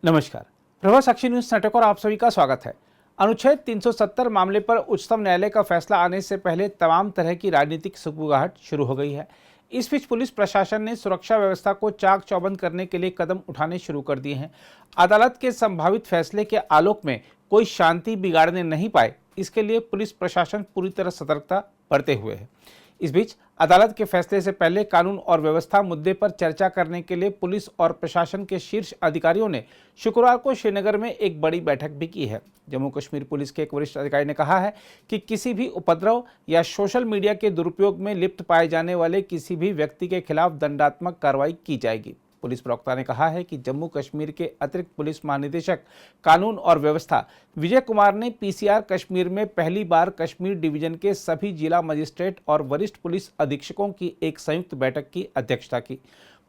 नमस्कार, प्रभा साक्षी news network और आप सभी का स्वागत है। अनुच्छेद 370 मामले पर उच्चतम न्यायालय का फैसला आने से पहले तमाम तरह की राजनीतिक सुगबुगाहट शुरू हो गई है। इस बीच पुलिस प्रशासन ने सुरक्षा व्यवस्था को चाक चौबंद करने के लिए कदम उठाने शुरू कर दिए हैं। अदालत के संभावित फैसले के आलोक में कोई शांति बिगाड़ने नहीं पाए, इसके लिए पुलिस प्रशासन पूरी तरह सतर्कता बरते हुए है। इस बीच अदालत के फैसले से पहले कानून और व्यवस्था मुद्दे पर चर्चा करने के लिए पुलिस और प्रशासन के शीर्ष अधिकारियों ने शुक्रवार को श्रीनगर में एक बड़ी बैठक भी की है। जम्मू कश्मीर पुलिस के एक वरिष्ठ अधिकारी ने कहा है कि किसी भी उपद्रव या सोशल मीडिया के दुरुपयोग में लिप्त पाए जाने वाले किसी भी व्यक्ति के खिलाफ दंडात्मक कार्रवाई की जाएगी। पुलिस प्रवक्ता ने कहा है कि जम्मू कश्मीर के अतिरिक्त पुलिस महानिदेशक कानून और व्यवस्था विजय कुमार ने पीसीआर कश्मीर में पहली बार कश्मीर डिवीजन के सभी जिला मजिस्ट्रेट और वरिष्ठ पुलिस अधीक्षकों की एक संयुक्त बैठक की अध्यक्षता की।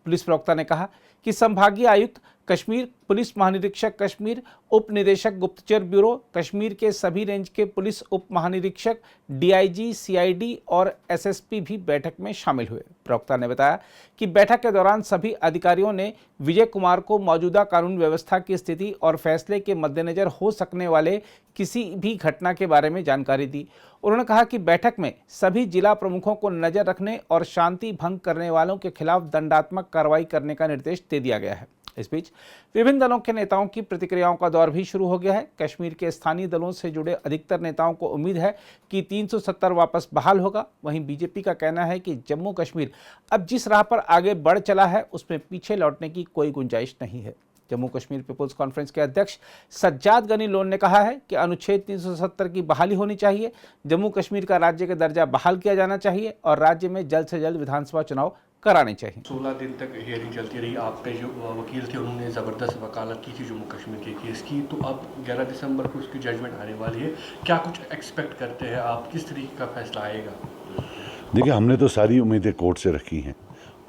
पुलिस प्रवक्ता ने कहा कि संभागीय आयुक्त कश्मीर, पुलिस महानिरीक्षक कश्मीर, उप निदेशक गुप्तचर ब्यूरो कश्मीर के सभी रेंज के पुलिस उप महानिरीक्षक, डीआईजी, सीआईडी और एसएसपी भी बैठक में शामिल हुए। प्रवक्ता ने बताया कि बैठक के दौरान सभी अधिकारियों ने विजय कुमार को मौजूदा कानून व्यवस्था की स्थिति और फैसले के मद्देनजर हो सकने वाले किसी भी घटना के बारे में जानकारी दी। उन्होंने कहा कि बैठक में सभी जिला प्रमुखों को नजर रखने और शांति भंग करने वालों के खिलाफ दंडात्मक कार्रवाई करने का निर्देश दे दिया गया है। इस बीच विभिन्न दलों के नेताओं की प्रतिक्रियाओं का दौर भी शुरू हो गया है। कश्मीर के स्थानीय दलों से जुड़े अधिकतर नेताओं को उम्मीद है कि 370 वापस बहाल होगा। वहीं बीजेपी का कहना है कि जम्मू कश्मीर अब जिस राह पर आगे बढ़ चला है उसमें पीछे लौटने की कोई गुंजाइश नहीं है। जम्मू कश्मीर पीपुल्स कॉन्फ्रेंस के अध्यक्ष सज्जाद गनी लोन ने कहा है कि अनुच्छेद 370 की बहाली होनी चाहिए, जम्मू कश्मीर का राज्य का दर्जा बहाल किया जाना चाहिए और राज्य में जल्द से जल्द विधानसभा चुनाव कराने चाहिए। 16 दिन तक हियरिंग चलती रही। आपके जो वकील थे उन्होंने ज़बरदस्त वकालत की थी जम्मू कश्मीर के केस की, तो अब 11 दिसंबर को उसकी जजमेंट आने वाली है। क्या कुछ एक्सपेक्ट करते हैं आप, किस तरीके का फैसला आएगा? देखिए, हमने तो सारी उम्मीदें कोर्ट से रखी हैं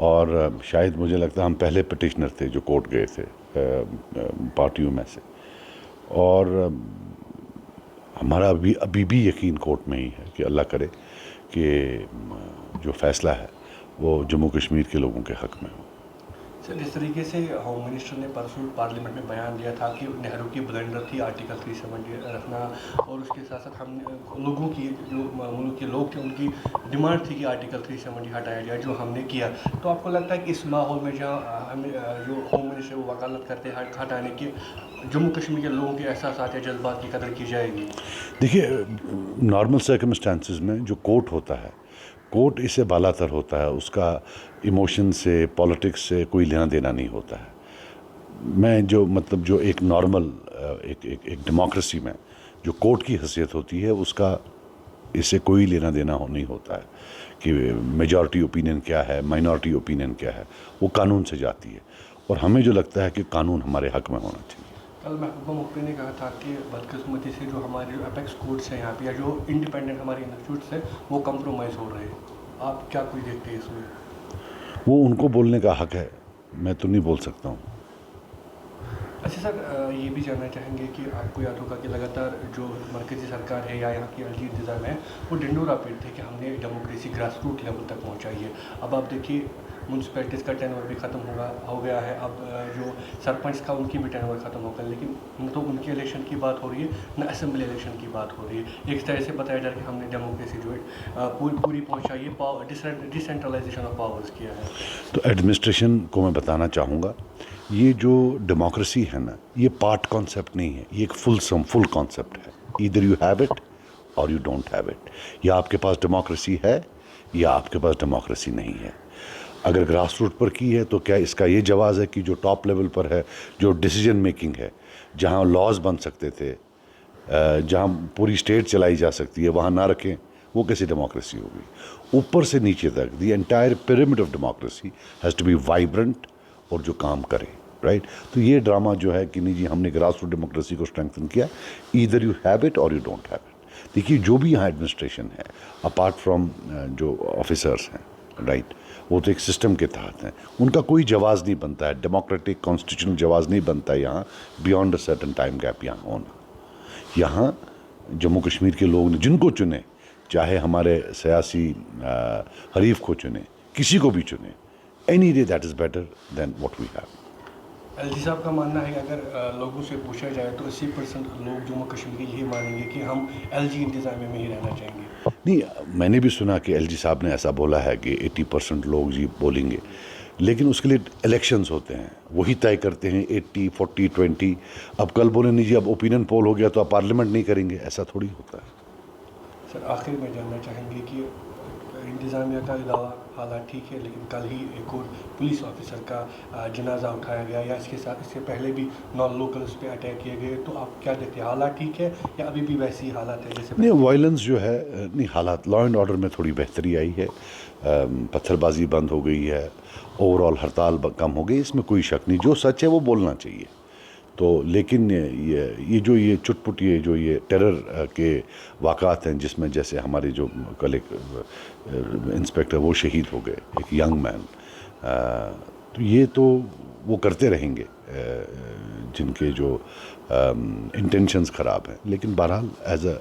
और शायद मुझे लगता है हम पहले पिटिशनर थे जो कोर्ट गए थे पार्टियों में से, और हमारा अभी भी यकीन कोर्ट में ही है कि अल्लाह करे कि जो फैसला है वो जम्मू कश्मीर के लोगों के हक में हो। सर, जिस तरीके से होम मिनिस्टर ने परसों पार्लियामेंट में बयान दिया था कि नेहरू की ब्लंडर थी आर्टिकल 370 रखना, और उसके साथ साथ हम लोगों की जो मुल्क के लोग थे उनकी डिमांड थी कि आर्टिकल 370 हटाया जाए, जो हमने किया। तो आपको लगता है कि इस माहौल में जहाँ हमें जो होम मिनिस्टर वो वकालत करते हैं हटाने की, जम्मू कश्मीर के लोगों के एहसास या जज्बात की कदर की जाएगी? देखिए, नॉर्मल सर्कमस्टांसिस में जो कोर्ट होता है, कोर्ट इससे बालातर होता है, उसका इमोशन से, पॉलिटिक्स से कोई लेना देना नहीं होता है। मैं जो एक नॉर्मल एक डेमोक्रेसी में जो कोर्ट की हैसियत होती है उसका इससे कोई लेना देना नहीं होता है कि मेजॉरिटी ओपिनियन क्या है, माइनॉरिटी ओपिनियन क्या है, वो कानून से जाती है और हमें जो लगता है कि कानून हमारे हक में होना चाहिए। कल महबूबा मुफ्ती ने कहा था कि बदकिस्मती से जो हमारे अपेक्स कोर्ट्स हैं यहाँ पे, या जो इंडिपेंडेंट हमारे इंस्टीट्यूट्स हैं, वो कंप्रोमाइज़ हो रहे हैं। आप क्या कुछ देखते हैं इसमें? वो उनको बोलने का हक है, मैं तो नहीं बोल सकता हूँ। अच्छा सर, ये भी जानना चाहेंगे कि आपको याद होगा कि लगातार जो मरकज़ी सरकार है या यहाँ की अली इंतज़ाम है वो ढिंडोरा पीट थे कि हमने डेमोक्रेसी ग्रास रूट लेवल तक पहुँचाई है। अब आप देखिए म्यूनसिपैलिटीज़ का टेनवर भी ख़त्म हो गया है। अब जो सरपंच का उनकी भी टेनवर ख़त्म हो गया, लेकिन न तो उनकी इलेक्शन की बात हो रही है न असेंबली इलेक्शन की बात हो रही है। एक तरह से बताया जा रहा है कि हमने डेमोक्रेसी जो है पूरी पहुँचाई है, डिसेंट्रलाइजेशन ऑफ पावर्स किया है। तो एडमिनिस्ट्रेशन को मैं बताना चाहूँगा, ये जो डेमोक्रेसी है ना, ये पार्ट कॉन्सेप्ट नहीं है, ये एक फुल कॉन्सेप्ट है। ईदर यू हैव इट और यू डोंट हैव इट। या आपके पास डेमोक्रेसी है या आपके पास डेमोक्रेसी नहीं है। अगर ग्रास रूट पर की है तो क्या इसका ये जवाज़ है कि जो टॉप लेवल पर है, जो डिसीजन मेकिंग है, जहाँ लॉज बन सकते थे, जहाँ पूरी स्टेट चलाई जा सकती है, वहाँ ना रखें, वो कैसी डेमोक्रेसी होगी? ऊपर से नीचे तक the entire pyramid of democracy has to be vibrant और जो काम करे, राइट? तो ये ड्रामा जो है कि नहीं जी हमने ग्रास रूट डेमोक्रेसी को स्ट्रेंथन किया, ईदर यू हैव इट और यू डोंट हैव इट। देखिए, जो भी यहाँ एडमिनिस्ट्रेशन है, अपार्ट फ्रॉम जो ऑफिसर्स हैं, राइट, वो तो एक सिस्टम के तहत हैं, उनका कोई जवाज़ नहीं बनता है, डेमोक्रेटिक कॉन्स्टिट्यूशनल जवाज़ नहीं बनता है यहाँ beyond a certain time gap यहाँ होना। यहाँ जम्मू कश्मीर के लोग ने जिनको चुने, चाहे हमारे सियासी हरीफ को चुने, किसी को भी चुने, any day that is better than what we have. LG साहब का मानना है कि अगर लोगों से पूछा जाए तो 80% लोग जम्मू कश्मीर के यही मानेंगे कि हम एलजी इंतज़ामिया में ही रहना चाहेंगे। नहीं, मैंने भी सुना कि एलजी साहब ने ऐसा बोला है कि 80% लोग जी बोलेंगे, लेकिन उसके लिए इलेक्शंस होते हैं, वही तय करते हैं 80, 40, 20। अब कल बोले नहीं जी अब ओपिनियन पोल हो गया तो आप पार्लियामेंट नहीं करेंगे, ऐसा थोड़ी होता है। सर आखिर में जानना चाहेंगे कि इंतज़ामिया का दावा हालात ठीक है, लेकिन कल ही एक और पुलिस ऑफिसर का जनाजा उठाया गया, या इसके पहले भी नॉन लोकल्स पे अटैक किए गए, तो आप क्या देखते हैं, हालात ठीक है या अभी भी वैसी हालात है जैसे नहीं, वायलेंस जो है नहीं, हालात लॉ एंड ऑर्डर में थोड़ी बेहतरी आई है, पत्थरबाजी बंद हो गई है, ओवरऑल हड़ताल कम हो गई, इसमें कोई शक नहीं, जो सच है वो बोलना चाहिए। तो लेकिन ये चुटपुट ये टेरर के वाक़ात हैं, जिसमें जैसे हमारे जो कल एक इंस्पेक्टर वो शहीद हो गए, एक यंग मैन, तो ये तो वो करते रहेंगे जिनके जो इंटेंशंस ख़राब हैं, लेकिन बहरहाल as a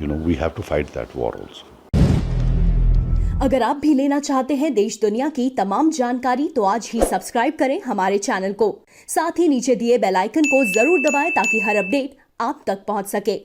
we have to fight that war also. अगर आप भी लेना चाहते हैं देश दुनिया की तमाम जानकारी तो आज ही सब्सक्राइब करें हमारे चैनल को। साथ ही नीचे दिए बेल आइकन को जरूर दबाएं ताकि हर अपडेट आप तक पहुंच सके।